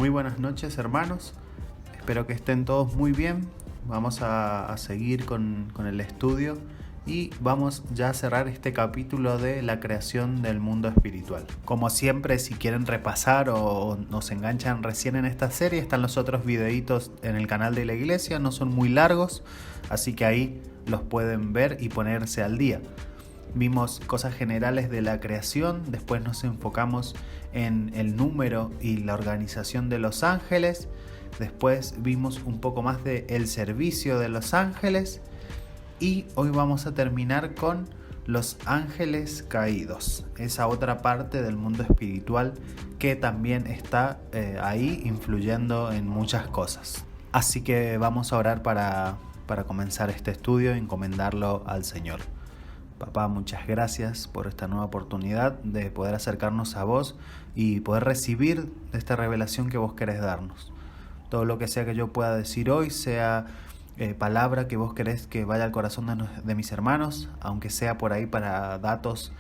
Muy buenas noches, hermanos. Espero que estén todos muy bien. Vamos a seguir con el estudio y vamos ya a cerrar este capítulo de la creación del mundo espiritual. Como siempre, si quieren repasar o nos enganchan recién en esta serie, están los otros videitos en el canal de la iglesia. No son muy largos, así que ahí los pueden ver y ponerse al día. Vimos cosas generales de la creación, después nos enfocamos en el número y la organización de los ángeles, después vimos un poco más de el servicio de los ángeles y hoy vamos a terminar con los ángeles caídos, esa otra parte del mundo espiritual que también está ahí influyendo en muchas cosas. Así que vamos a orar para comenzar este estudio y encomendarlo al Señor. Papá, muchas gracias por esta nueva oportunidad de poder acercarnos a vos y poder recibir esta revelación que vos querés darnos. Todo lo que sea que yo pueda decir hoy, sea palabra que vos querés que vaya al corazón de mis hermanos, aunque sea por ahí para datos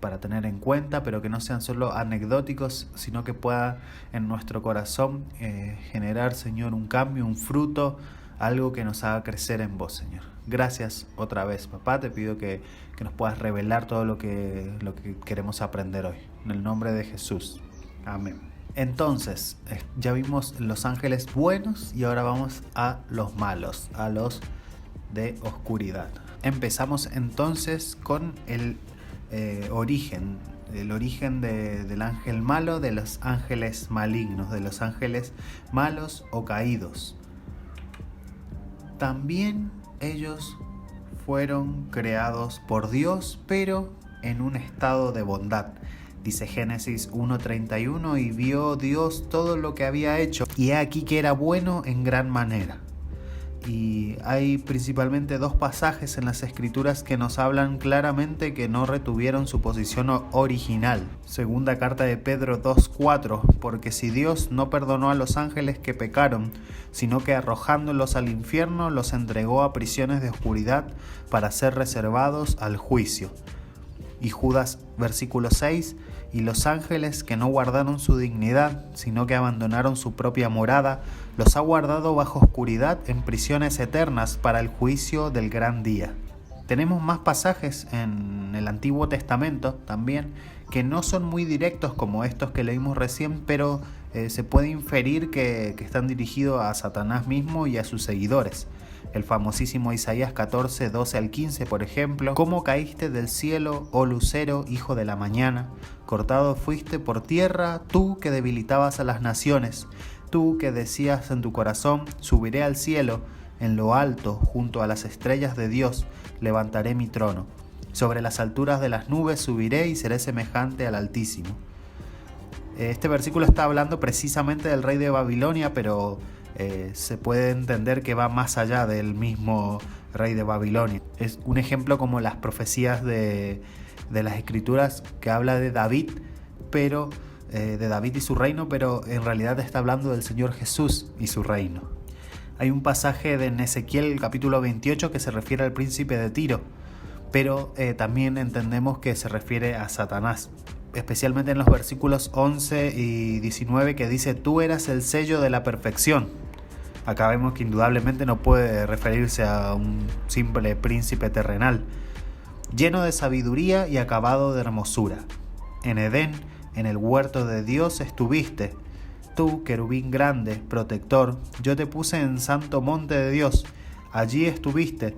para tener en cuenta, pero que no sean solo anecdóticos, sino que pueda en nuestro corazón generar, Señor, un cambio, un fruto, algo que nos haga crecer en vos, Señor. Gracias otra vez, papá. Te pido que nos puedas revelar todo lo que queremos aprender hoy. En el nombre de Jesús. Amén. Entonces, ya vimos los ángeles buenos y ahora vamos a los malos, a los de oscuridad. Empezamos entonces con el origen del ángel malo, de los ángeles malignos, de los ángeles malos o caídos. También ellos fueron creados por Dios, pero en un estado de bondad. Dice Génesis 1:31, y vio Dios todo lo que había hecho, y he aquí que era bueno en gran manera. Y hay principalmente dos pasajes en las Escrituras que nos hablan claramente que no retuvieron su posición original. Segunda carta de Pedro 2:4, porque si Dios no perdonó a los ángeles que pecaron, sino que arrojándolos al infierno los entregó a prisiones de oscuridad para ser reservados al juicio. Y Judas, versículo 6, y los ángeles que no guardaron su dignidad, sino que abandonaron su propia morada, los ha guardado bajo oscuridad en prisiones eternas para el juicio del gran día. Tenemos más pasajes en el Antiguo Testamento también que no son muy directos como estos que leímos recién, pero se puede inferir que están dirigidos a Satanás mismo y a sus seguidores. El famosísimo Isaías 14, 12 al 15, por ejemplo. ¿Cómo caíste del cielo, oh lucero, hijo de la mañana? Cortado fuiste por tierra, tú que debilitabas a las naciones. Tú que decías en tu corazón, subiré al cielo, en lo alto, junto a las estrellas de Dios, levantaré mi trono. Sobre las alturas de las nubes subiré y seré semejante al Altísimo. Este versículo está hablando precisamente del rey de Babilonia, pero se puede entender que va más allá del mismo rey de Babilonia. Es un ejemplo como las profecías de las Escrituras que habla de David, pero de David y su reino, pero en realidad está hablando del Señor Jesús y su reino. Hay un pasaje de Ezequiel capítulo 28 que se refiere al príncipe de Tiro, pero también entendemos que se refiere a Satanás, especialmente en los versículos 11 y 19 que dice: tú eras el sello de la perfección. Acá vemos que indudablemente no puede referirse a un simple príncipe terrenal, lleno de sabiduría y acabado de hermosura. En Edén, en el huerto de Dios estuviste. Tú, querubín grande, protector, yo te puse en santo monte de Dios. Allí estuviste.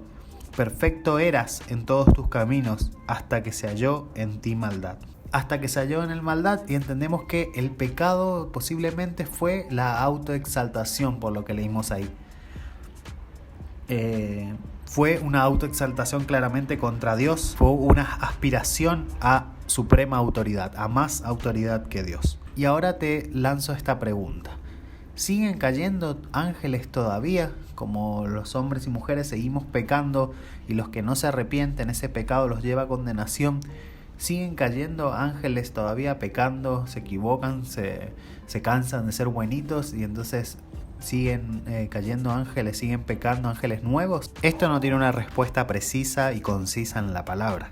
Perfecto eras en todos tus caminos, hasta que se halló en ti maldad. Hasta que se halló en el maldad, y entendemos que el pecado posiblemente fue la autoexaltación, por lo que leímos ahí. Fue una autoexaltación claramente contra Dios, fue una aspiración a suprema autoridad, a más autoridad que Dios. Y ahora te lanzo esta pregunta: ¿siguen cayendo ángeles todavía? Como los hombres y mujeres seguimos pecando y los que no se arrepienten, ese pecado los lleva a condenación. ¿Siguen cayendo ángeles todavía pecando? ¿Se equivocan? ¿Se cansan de ser buenitos? Y entonces siguen cayendo ángeles, siguen pecando ángeles nuevos. Esto no tiene una respuesta precisa y concisa en la palabra,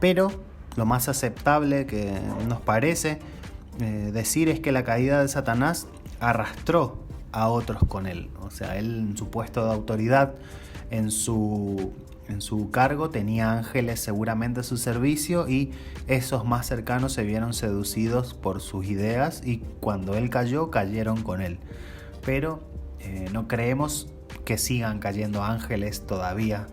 pero lo más aceptable que nos parece decir es que la caída de Satanás arrastró a otros con él. O sea, él en su puesto de autoridad, en su cargo, tenía ángeles seguramente a su servicio, y esos más cercanos se vieron seducidos por sus ideas y cuando él cayó, cayeron con él. Pero no creemos que sigan cayendo ángeles todavía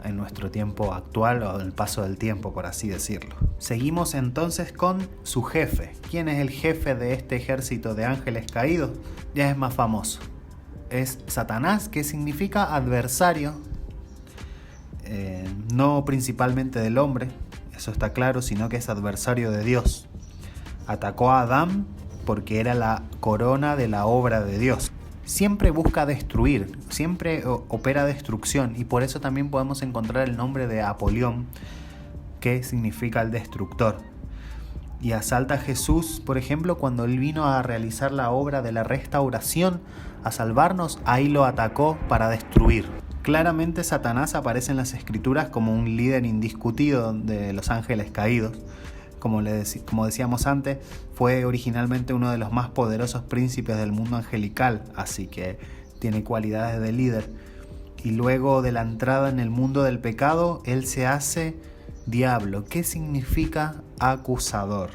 en nuestro tiempo actual, o en el paso del tiempo, por así decirlo. Seguimos entonces con su jefe. ¿Quién es el jefe de este ejército de ángeles caídos? Ya es más famoso. Es Satanás, que significa adversario, no principalmente del hombre, eso está claro, sino que es adversario de Dios. Atacó a Adán porque era la corona de la obra de Dios. Siempre busca destruir, siempre opera destrucción, y por eso también podemos encontrar el nombre de Apolión, que significa el destructor. Y asalta a Jesús, por ejemplo, cuando él vino a realizar la obra de la restauración, a salvarnos, ahí lo atacó para destruir. Claramente Satanás aparece en las Escrituras como un líder indiscutido de los ángeles caídos. Como decíamos antes, fue originalmente uno de los más poderosos príncipes del mundo angelical, así que tiene cualidades de líder. Y luego de la entrada en el mundo del pecado, él se hace diablo. ¿Qué significa acusador?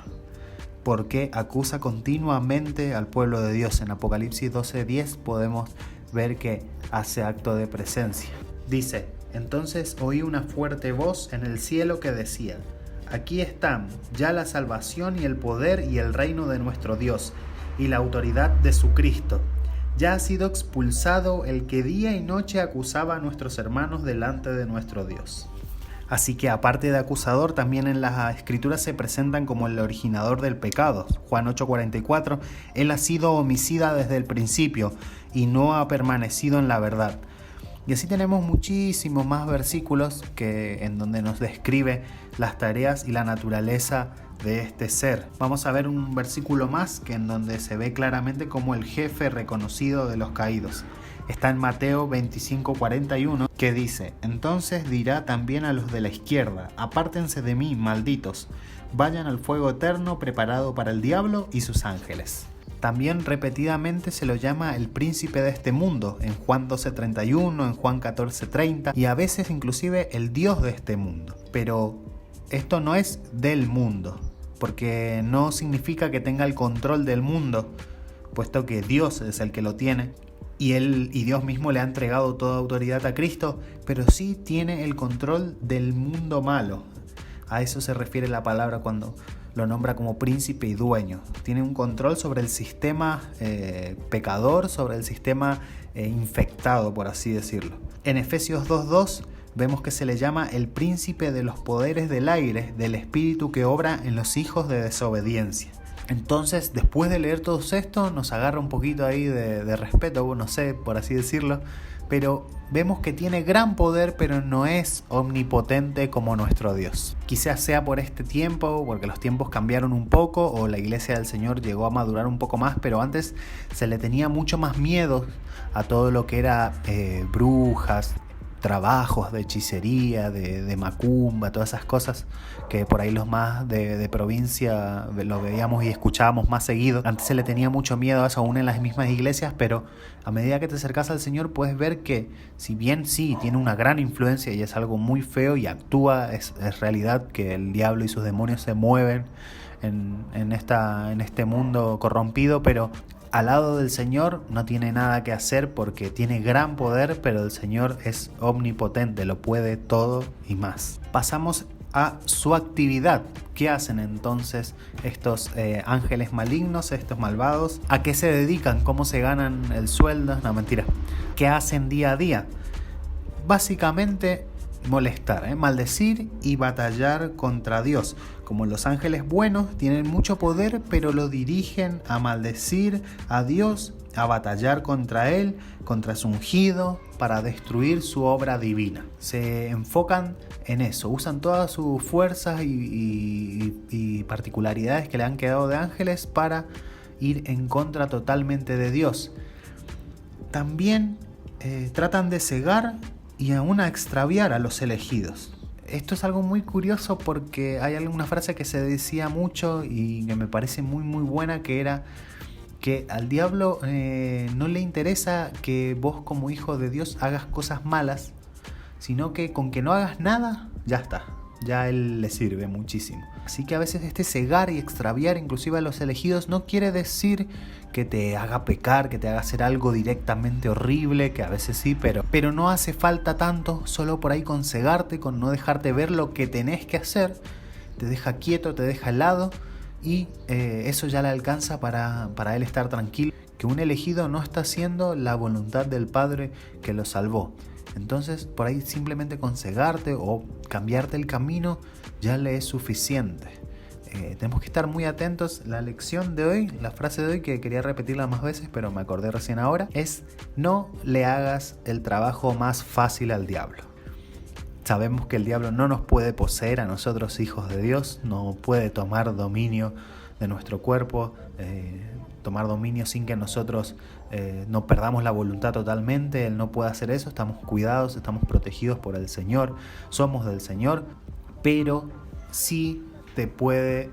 Porque acusa continuamente al pueblo de Dios. En Apocalipsis 12:10 podemos ver que hace acto de presencia. Dice: entonces oí una fuerte voz en el cielo que decía: aquí están ya la salvación y el poder y el reino de nuestro Dios y la autoridad de su Cristo. Ya ha sido expulsado el que día y noche acusaba a nuestros hermanos delante de nuestro Dios. Así que aparte de acusador, también en las Escrituras se presentan como el originador del pecado. Juan 8:44, él ha sido homicida desde el principio y no ha permanecido en la verdad. Y así tenemos muchísimos más versículos en donde nos describe las tareas y la naturaleza de este ser. Vamos a ver un versículo más en donde se ve claramente como el jefe reconocido de los caídos. Está en Mateo 25:41, que dice: entonces dirá también a los de la izquierda: apártense de mí, malditos, vayan al fuego eterno preparado para el diablo y sus ángeles. También repetidamente se lo llama el príncipe de este mundo, en Juan 12:31, en Juan 14:30, y a veces inclusive el Dios de este mundo. Pero esto no es del mundo, porque no significa que tenga el control del mundo, puesto que Dios es el que lo tiene, y Dios mismo le ha entregado toda autoridad a Cristo, pero sí tiene el control del mundo malo. A eso se refiere la palabra cuando lo nombra como príncipe y dueño. Tiene un control sobre el sistema pecador, sobre el sistema infectado, por así decirlo. En Efesios 2:2 vemos que se le llama el príncipe de los poderes del aire, del espíritu que obra en los hijos de desobediencia. Entonces, después de leer todo esto, nos agarra un poquito ahí de respeto, no sé, por así decirlo, pero vemos que tiene gran poder, pero no es omnipotente como nuestro Dios. Quizás sea por este tiempo, porque los tiempos cambiaron un poco, o la iglesia del Señor llegó a madurar un poco más, pero antes se le tenía mucho más miedo a todo lo que era brujas, trabajos de hechicería, de macumba, todas esas cosas que por ahí los más de provincia lo veíamos y escuchábamos más seguido. Antes se le tenía mucho miedo a eso, aún en las mismas iglesias, pero a medida que te acercas al Señor puedes ver que si bien sí tiene una gran influencia y es algo muy feo y actúa, es realidad que el diablo y sus demonios se mueven en este mundo corrompido, pero al lado del Señor no tiene nada que hacer porque tiene gran poder, pero el Señor es omnipotente, lo puede todo y más. Pasamos a su actividad. ¿Qué hacen entonces estos ángeles malignos, estos malvados? ¿A qué se dedican? ¿Cómo se ganan el sueldo? No, mentira. ¿Qué hacen día a día? Básicamente molestar, maldecir y batallar contra Dios. Como los ángeles buenos tienen mucho poder, pero lo dirigen a maldecir a Dios, a batallar contra Él, contra su ungido, para destruir su obra divina. Se enfocan en eso, usan todas sus fuerzas y particularidades que le han quedado de ángeles para ir en contra totalmente de Dios. También tratan de cegar y aún a extraviar a los elegidos. Esto es algo muy curioso porque hay alguna frase que se decía mucho y que me parece muy muy buena, que era que al diablo no le interesa que vos como hijo de Dios hagas cosas malas, sino que con que no hagas nada, ya está. Ya a él le sirve muchísimo. Así que a veces cegar y extraviar inclusive a los elegidos no quiere decir que te haga pecar, que te haga hacer algo directamente horrible, que a veces sí, pero no hace falta tanto solo por ahí con cegarte, con no dejarte ver lo que tenés que hacer. Te deja quieto, te deja helado y eso ya le alcanza para él estar tranquilo, que un elegido no está haciendo la voluntad del Padre que lo salvó. Entonces por ahí simplemente con cegarte o cambiarte el camino ya le es suficiente. Tenemos que estar muy atentos. La lección de hoy, la frase de hoy, que quería repetirla más veces pero me acordé recién ahora, es: no le hagas el trabajo más fácil al diablo. Sabemos que el diablo no nos puede poseer a nosotros, hijos de Dios, no puede tomar dominio de nuestro cuerpo, tomar dominio sin que nosotros no perdamos la voluntad totalmente. Él no puede hacer eso. Estamos cuidados, estamos protegidos por el Señor, somos del Señor, pero sí te puede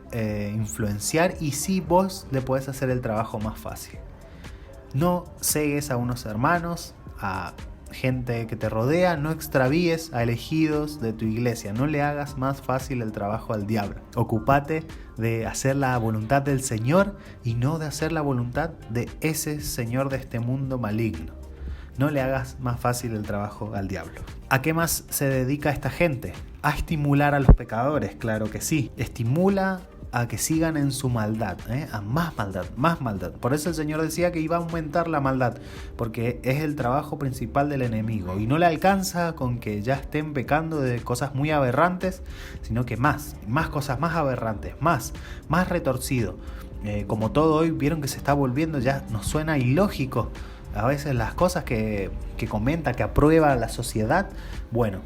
influenciar y sí vos le podés hacer el trabajo más fácil. No cegues a unos hermanos, a gente que te rodea, no extravíes a elegidos de tu iglesia, no le hagas más fácil el trabajo al diablo. Ocúpate de hacer la voluntad del Señor y no de hacer la voluntad de ese señor de este mundo maligno. No le hagas más fácil el trabajo al diablo. ¿A qué más se dedica esta gente? A estimular a los pecadores, claro que sí. Estimula a que sigan en su maldad, a más maldad, más maldad. Por eso el Señor decía que iba a aumentar la maldad, porque es el trabajo principal del enemigo y no le alcanza con que ya estén pecando de cosas muy aberrantes, sino que más cosas más aberrantes, más retorcido. Como todo hoy vieron que se está volviendo, ya nos suena ilógico a veces las cosas que comenta, que aprueba la sociedad. Bueno,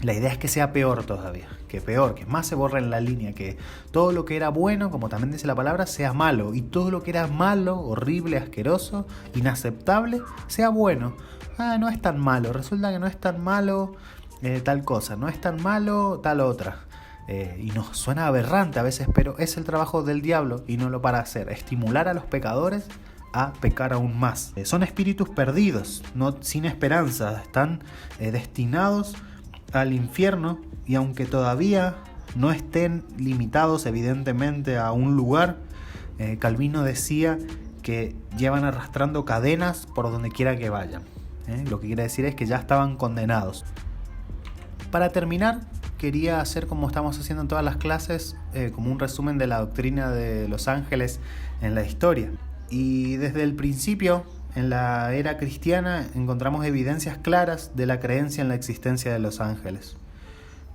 la idea es que sea peor todavía, que más se borre en la línea, que todo lo que era bueno, como también dice la palabra, sea malo, y todo lo que era malo, horrible, asqueroso, inaceptable, sea bueno. No es tan malo, resulta que no es tan malo tal cosa, no es tan malo tal otra. Y nos suena aberrante a veces, pero es el trabajo del diablo y no lo para hacer, estimular a los pecadores a pecar aún más. Son espíritus perdidos, no sin esperanza, están destinados al infierno, y aunque todavía no estén limitados evidentemente a un lugar, Calvino decía que llevan arrastrando cadenas por donde quiera que vayan. Lo que quiere decir es que ya estaban condenados. Para terminar, quería hacer, como estamos haciendo en todas las clases, como un resumen de la doctrina de los ángeles en la historia. Y desde el principio, en la era cristiana, encontramos evidencias claras de la creencia en la existencia de los ángeles.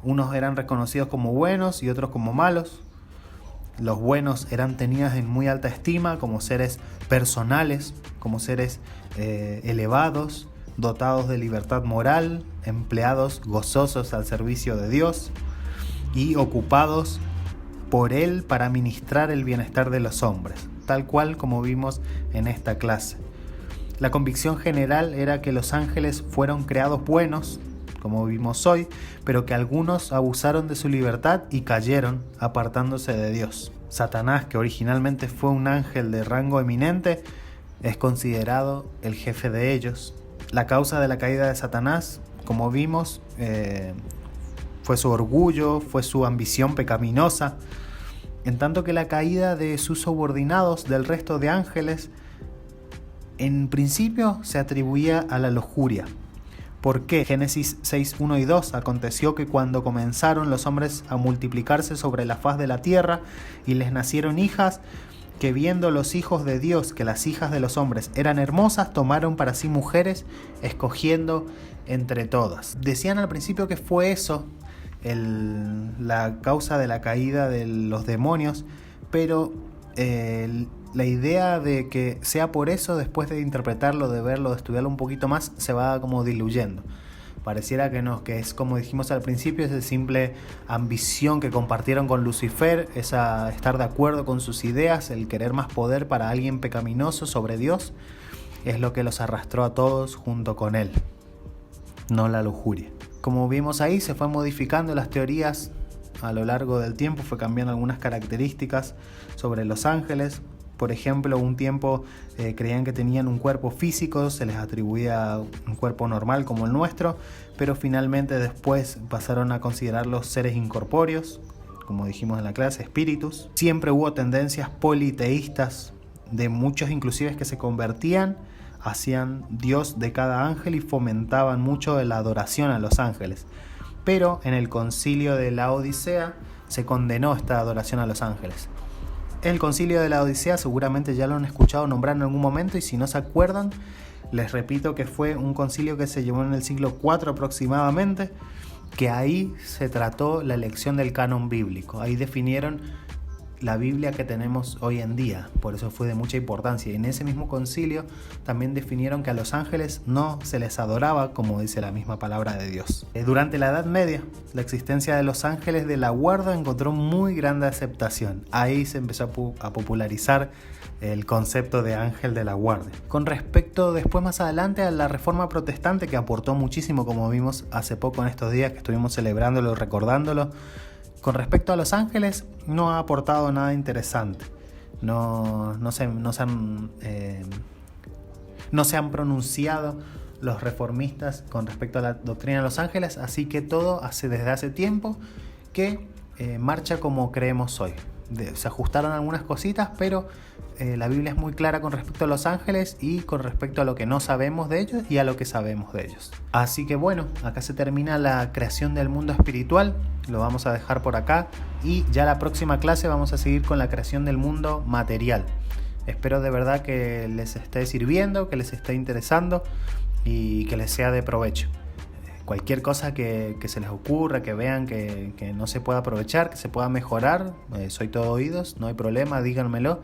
Unos eran reconocidos como buenos y otros como malos. Los buenos eran tenidos en muy alta estima como seres personales, como seres elevados, dotados de libertad moral, empleados gozosos al servicio de Dios y ocupados por Él para ministrar el bienestar de los hombres, tal cual como vimos en esta clase. La convicción general era que los ángeles fueron creados buenos, como vimos hoy, pero que algunos abusaron de su libertad y cayeron apartándose de Dios. Satanás, que originalmente fue un ángel de rango eminente, es considerado el jefe de ellos. La causa de la caída de Satanás, como vimos, fue su orgullo, fue su ambición pecaminosa, en tanto que la caída de sus subordinados del resto de ángeles en principio se atribuía a la lujuria. ¿Por qué? Génesis 6, 1 y 2 aconteció que cuando comenzaron los hombres a multiplicarse sobre la faz de la tierra y les nacieron hijas, que viendo los hijos de Dios que las hijas de los hombres eran hermosas, tomaron para sí mujeres, escogiendo entre todas. Decían al principio que fue eso la causa de la caída de los demonios, pero la idea de que sea por eso, después de interpretarlo, de verlo, de estudiarlo un poquito más, se va como diluyendo. Pareciera que no, que es como dijimos al principio, esa simple ambición que compartieron con Lucifer, esa estar de acuerdo con sus ideas, el querer más poder para alguien pecaminoso sobre Dios, es lo que los arrastró a todos junto con él, no la lujuria. Como vimos ahí, se fue modificando las teorías a lo largo del tiempo, fue cambiando algunas características sobre los ángeles. por ejemplo, un tiempo creían que tenían un cuerpo físico, se les atribuía un cuerpo normal como el nuestro, pero finalmente después pasaron a considerarlos seres incorpóreos, como dijimos en la clase, espíritus. Siempre hubo tendencias politeístas de muchos inclusive que se convertían, hacían Dios de cada ángel y fomentaban mucho la adoración a los ángeles. Pero en el concilio de la Odisea se condenó esta adoración a los ángeles. El concilio de la Odisea seguramente ya lo han escuchado nombrar en algún momento, y si no se acuerdan, les repito que fue un concilio que se llevó en el siglo IV aproximadamente, que ahí se trató la elección del canon bíblico. Ahí definieron la Biblia que tenemos hoy en día, por eso fue de mucha importancia. Y en ese mismo concilio también definieron que a los ángeles no se les adoraba, como dice la misma palabra de Dios. Durante la Edad Media, la existencia de los ángeles de la guarda encontró muy grande aceptación. Ahí se empezó a popularizar el concepto de ángel de la guardia. Con respecto después más adelante a la Reforma Protestante, que aportó muchísimo, como vimos hace poco en estos días que estuvimos celebrándolo, recordándolo, con respecto a los ángeles no ha aportado nada interesante. No se han pronunciado los reformistas con respecto a la doctrina de los ángeles, así que todo desde hace tiempo que marcha como creemos hoy. Se ajustaron algunas cositas, pero la Biblia es muy clara con respecto a los ángeles y con respecto a lo que no sabemos de ellos y a lo que sabemos de ellos. Así que bueno, acá se termina la creación del mundo espiritual, lo vamos a dejar por acá, y ya la próxima clase vamos a seguir con la creación del mundo material. Espero de verdad que les esté sirviendo, que les esté interesando y que les sea de provecho. Cualquier cosa que se les ocurra, que vean que no se pueda aprovechar, que se pueda mejorar, soy todo oídos, no hay problema, díganmelo.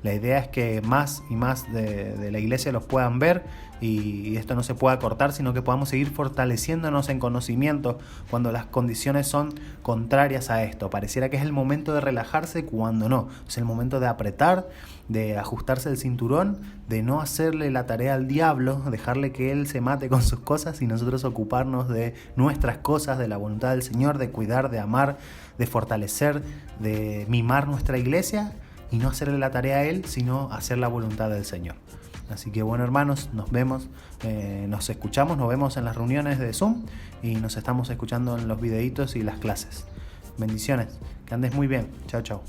La idea es que más y más de la iglesia los puedan ver y esto no se pueda cortar, sino que podamos seguir fortaleciéndonos en conocimiento cuando las condiciones son contrarias a esto. Pareciera que es el momento de relajarse cuando no. Es el momento de apretar, de ajustarse el cinturón, de no hacerle la tarea al diablo, dejarle que él se mate con sus cosas y nosotros ocuparnos de nuestras cosas, de la voluntad del Señor, de cuidar, de amar, de fortalecer, de mimar nuestra iglesia y no hacerle la tarea a él, sino hacer la voluntad del Señor. Así que bueno, hermanos, nos vemos, nos escuchamos, nos vemos en las reuniones de Zoom y nos estamos escuchando en los videitos y las clases. Bendiciones, que andes muy bien. Chao, chao.